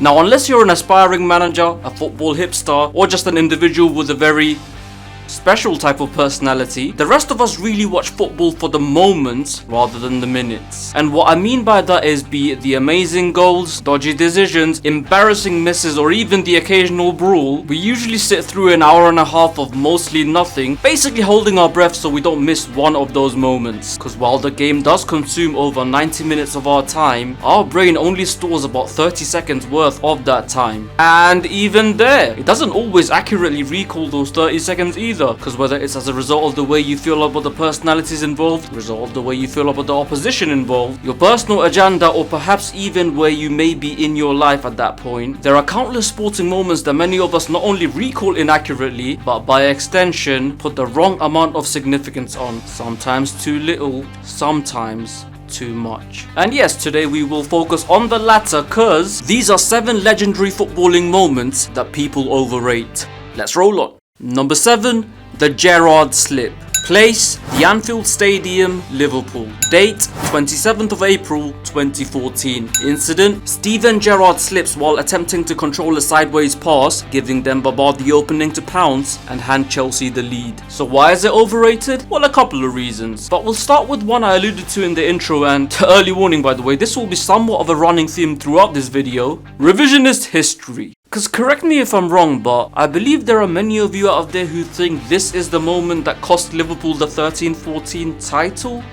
Now, unless you're an aspiring manager, a football hipster, or just an individual with a very special type of personality, the rest of us really watch football for the moments rather than the minutes. And what I mean by that is, be it the amazing goals, dodgy decisions, embarrassing misses, or even the occasional brawl, we usually sit through an hour and a half of mostly nothing, basically holding our breath so we don't miss one of those moments. Because while the game does consume over 90 minutes of our time, our brain only stores about 30 seconds worth of that time. And even there, it doesn't always accurately recall those 30 seconds either. Because whether it's as a result of the way you feel about the personalities involved, result of the way you feel about the opposition involved, your personal agenda, or perhaps even where you may be in your life at that point, there are countless sporting moments that many of us not only recall inaccurately, but by extension put the wrong amount of significance on. Sometimes too little, sometimes too much. And yes, today we will focus on the latter, cause these are 7 legendary footballing moments that people overrate. Let's roll on. Number 7, the Gerrard slip. Place, the Anfield Stadium, Liverpool. Date, 27th of April 2014. Incident, Steven Gerrard slips while attempting to control a sideways pass, giving them Babard the opening to pounce and hand Chelsea the lead. So why is it overrated? Well, a couple of reasons. But we'll start with one I alluded to in the intro, and early warning by the way, this will be somewhat of a running theme throughout this video. Revisionist history. Because correct me if I'm wrong, but I believe there are many of you out there who think this is the moment that cost Liverpool the 13-14 title?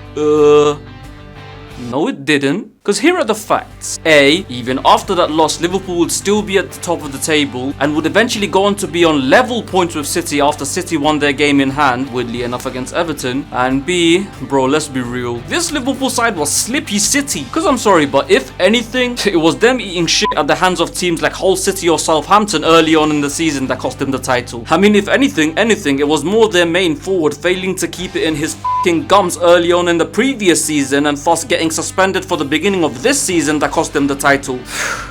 No it didn't. Because here are the facts. A, even after that loss, Liverpool would still be at the top of the table and would eventually go on to be on level points with City after City won their game in hand, weirdly enough against Everton. And B, bro, let's be real, this Liverpool side was Slippy City. Because I'm sorry, but if anything, it was them eating shit at the hands of teams like Hull City or Southampton early on in the season that cost them the title. I mean, if anything, it was more their main forward failing to keep it in his f***ing gums early on in the previous season and thus getting suspended for the beginning of this season that cost them the title.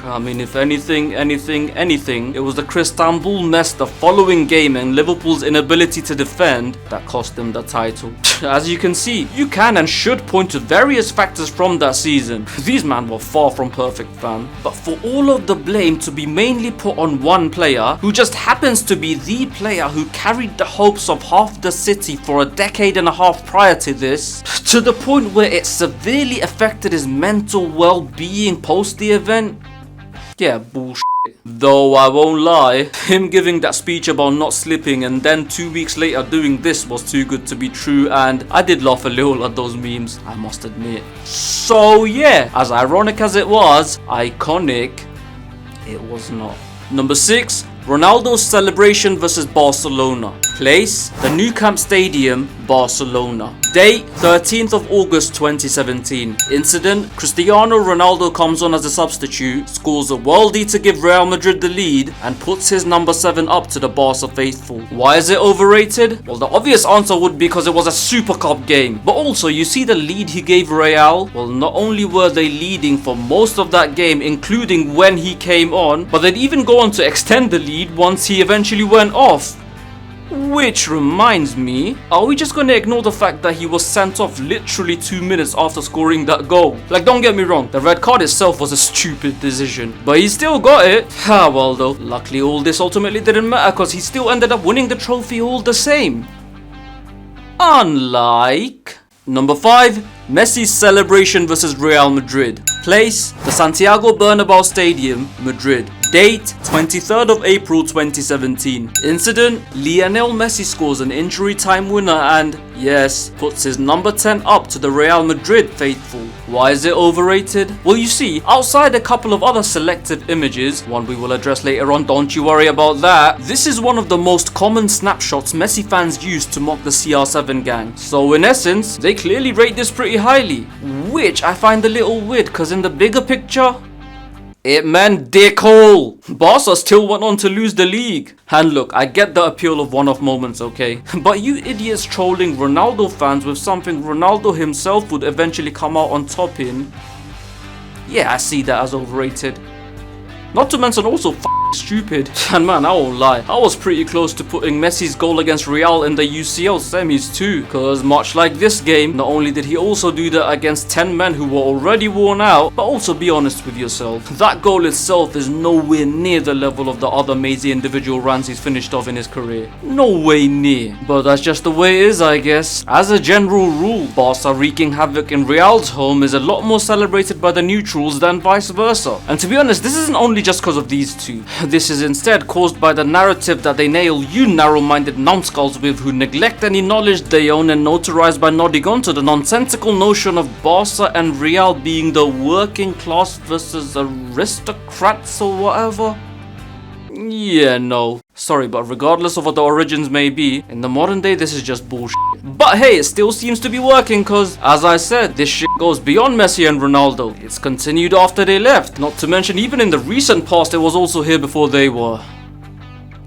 I mean, if anything, it was the Istanbul mess the following game and Liverpool's inability to defend that cost them the title. As you can see, you can and should point to various factors from that season. These men were far from perfect, fam. But for all of the blame to be mainly put on one player, who just happens to be the player who carried the hopes of half the city for a decade and a half prior to this, to the point where it severely affected his mental well-being post the event? Yeah, bullshit. Though I won't lie, him giving that speech about not slipping and then 2 weeks later doing this was too good to be true, and I did laugh a little at those memes, I must admit. So yeah, as ironic as it was, iconic, it was not. Number 6, Ronaldo's celebration versus Barcelona. Place, the Nou Camp Stadium, Barcelona. Date, 13th of August 2017. Incident, Cristiano Ronaldo comes on as a substitute, scores a worldie to give Real Madrid the lead, and puts his number 7 up to the Barca faithful. Why is it overrated? Well, the obvious answer would be because it was a Super Cup game. But also, you see the lead he gave Real? Well, not only were they leading for most of that game, including when he came on, but they'd even go on to extend the lead once he eventually went off. Which reminds me, are we just going to ignore the fact that he was sent off literally 2 minutes after scoring that goal? Like, don't get me wrong, the red card itself was a stupid decision, but he still got it. Ah, well though, luckily all this ultimately didn't matter because he still ended up winning the trophy all the same. Unlike... Number 5, Messi's celebration versus Real Madrid. Place, the Santiago Bernabéu Stadium, Madrid. Date, 23rd of April 2017. Incident, Lionel Messi scores an injury time winner and, yes, puts his number 10 up to the Real Madrid faithful. Why is it overrated? Well, you see, outside a couple of other selective images, one we will address later on, don't you worry about that, this is one of the most common snapshots Messi fans use to mock the CR7 gang. So in essence, they clearly rate this pretty highly, which I find a little weird because in the bigger picture, it meant dick hole. Barca still went on to lose the league. And look, I get the appeal of one-off moments, okay? But you idiots trolling Ronaldo fans with something Ronaldo himself would eventually come out on top in, yeah, I see that as overrated. Not to mention also stupid. And man, I won't lie, I was pretty close to putting Messi's goal against Real in the UCL semis too, cause much like this game, not only did he also do that against 10 men who were already worn out, but also be honest with yourself, that goal itself is nowhere near the level of the other mazy individual runs he's finished off in his career. No way near. But that's just the way it is, I guess. As a general rule, Barca wreaking havoc in Real's home is a lot more celebrated by the neutrals than vice versa. And to be honest, this isn't only just because of these two. This is instead caused by the narrative that they nail you narrow-minded numbskulls with who neglect any knowledge they own and notarize by nodding on to the nonsensical notion of Barca and Real being the working class versus aristocrats or whatever. Yeah, no. Sorry, but regardless of what the origins may be, in the modern day this is just bullshit. But hey, it still seems to be working cause, as I said, this shit goes beyond Messi and Ronaldo. It's continued after they left. Not to mention, even in the recent past, it was also here before they were.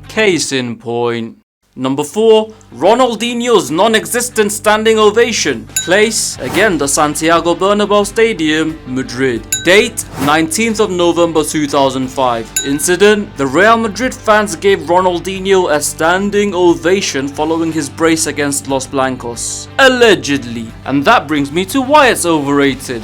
Case in point. Number 4, Ronaldinho's non-existent standing ovation. Place, again, the Santiago Bernabeu Stadium, Madrid. Date, 19th of November 2005. Incident, the Real Madrid fans gave Ronaldinho a standing ovation following his brace against Los Blancos. Allegedly. And that brings me to why it's overrated.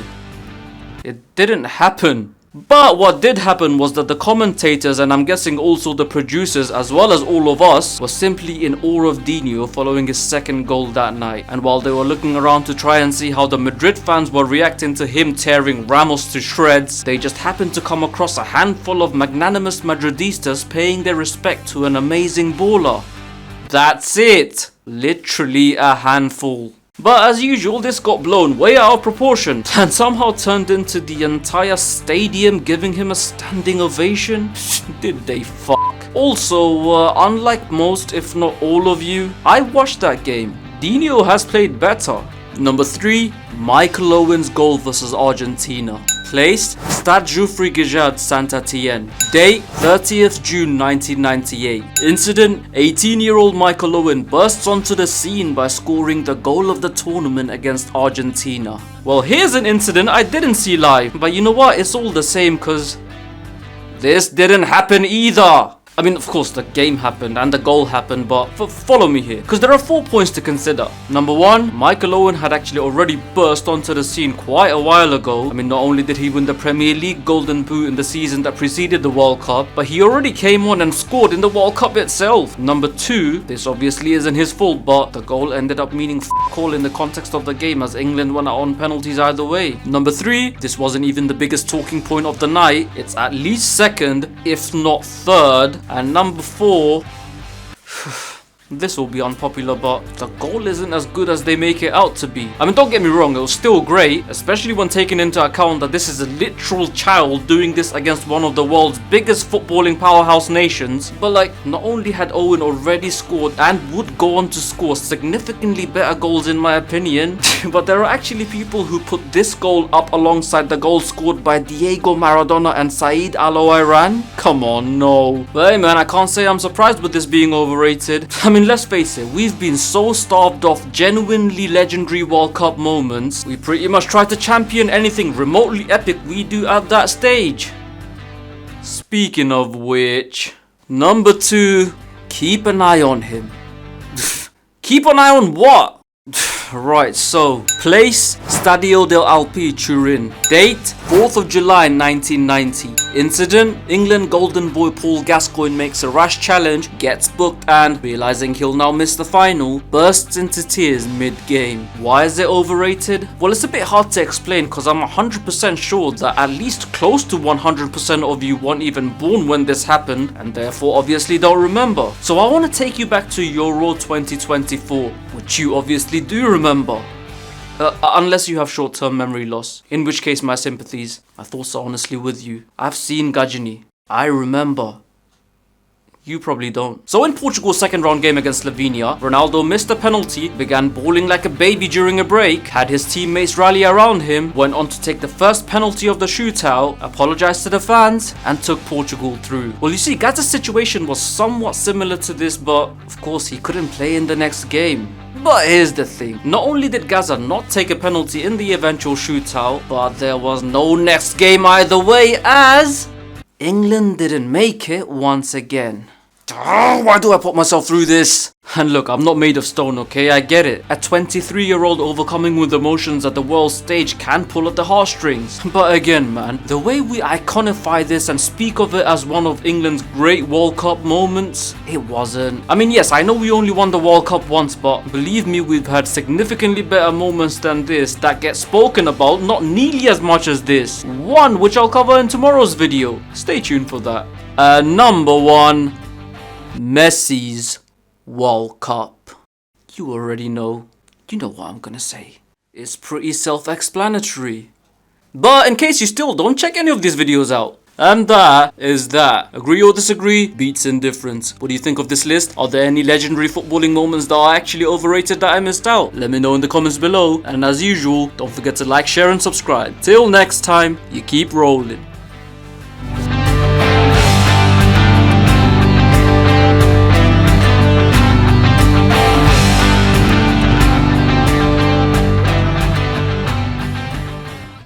It didn't happen. But what did happen was that the commentators, and I'm guessing also the producers as well as all of us, were simply in awe of Dino following his second goal that night. And while they were looking around to try and see how the Madrid fans were reacting to him tearing Ramos to shreds, they just happened to come across a handful of magnanimous Madridistas paying their respect to an amazing baller. That's it! Literally a handful. But as usual, this got blown way out of proportion and somehow turned into the entire stadium giving him a standing ovation. Did they fuck? Also, unlike most if not all of you, I watched that game. Dino has played better. Number 3, Michael Owen's goal versus Argentina. Place, Stade Geoffroy Guichard, Saint-Étienne. Date, 30th June 1998. Incident, 18-year-old Michael Owen bursts onto the scene by scoring the goal of the tournament against Argentina. Well, here's an incident I didn't see live, but you know what, it's all the same cause this didn't happen either. I mean, of course, the game happened and the goal happened, but follow me here, because there are 4 points to consider. Number 1, Michael Owen had actually already burst onto the scene quite a while ago. I mean, not only did he win the Premier League Golden Boot in the season that preceded the World Cup, but he already came on and scored in the World Cup itself. Number 2, this obviously isn't his fault, but the goal ended up meaning f*** all in the context of the game as England won out on penalties either way. Number 3, this wasn't even the biggest talking point of the night. It's at least second, if not third. And number 4, this will be unpopular, but the goal isn't as good as they make it out to be. I mean, don't get me wrong, it was still great, especially when taking into account that this is a literal child doing this against one of the world's biggest footballing powerhouse nations. But like, not only had Owen already scored and would go on to score significantly better goals in my opinion, but there are actually people who put this goal up alongside the goal scored by Diego Maradona and Said Al-Owairan. Come on, no. But hey man, I can't say I'm surprised with this being overrated. I mean, let's face it, we've been so starved of genuinely legendary World Cup moments, we pretty much try to champion anything remotely epic we do at that stage. Speaking of which, number 2, keep an eye on him. Keep an eye on what? Right, so, place, Stadio del Alpi, Turin. Date, 4th of July 1990. Incident, England golden boy Paul Gascoigne makes a rash challenge, gets booked and, realizing he'll now miss the final, bursts into tears mid-game. Why is it overrated? Well, it's a bit hard to explain because I'm 100% sure that at least close to 100% of you weren't even born when this happened and therefore obviously don't remember. So I want to take you back to Euro 2024, which you obviously do remember. Unless you have short-term memory loss, in which case my sympathies. My thoughts are honestly with you. I've seen Gajini. I remember. You probably don't. So in Portugal's second round game against Slovenia, Ronaldo missed a penalty, began bawling like a baby during a break, had his teammates rally around him, went on to take the first penalty of the shootout, apologized to the fans, and took Portugal through. Well, you see, Gaza's situation was somewhat similar to this, but of course he couldn't play in the next game. But here's the thing, not only did Gaza not take a penalty in the eventual shootout, but there was no next game either way as England didn't make it once again. Why do I put myself through this? And look, I'm not made of stone, okay? I get it. A 23-year-old overcoming with emotions at the world stage can pull at the heartstrings. But again, man, the way we iconify this and speak of it as one of England's great World Cup moments, it wasn't. I mean, yes, I know we only won the World Cup once, but believe me, we've had significantly better moments than this that get spoken about not nearly as much as this. One, which I'll cover in tomorrow's video. Stay tuned for that. Number 1. Messi's World Cup. You already know. You know what I'm gonna say. It's pretty self-explanatory. But in case you still don't, check any of these videos out. And that is that. Agree or disagree? Beats indifference. What do you think of this list? Are there any legendary footballing moments that are actually overrated that I missed out? Let me know in the comments below. And as usual, don't forget to like, share and subscribe. Till next time, you keep rolling.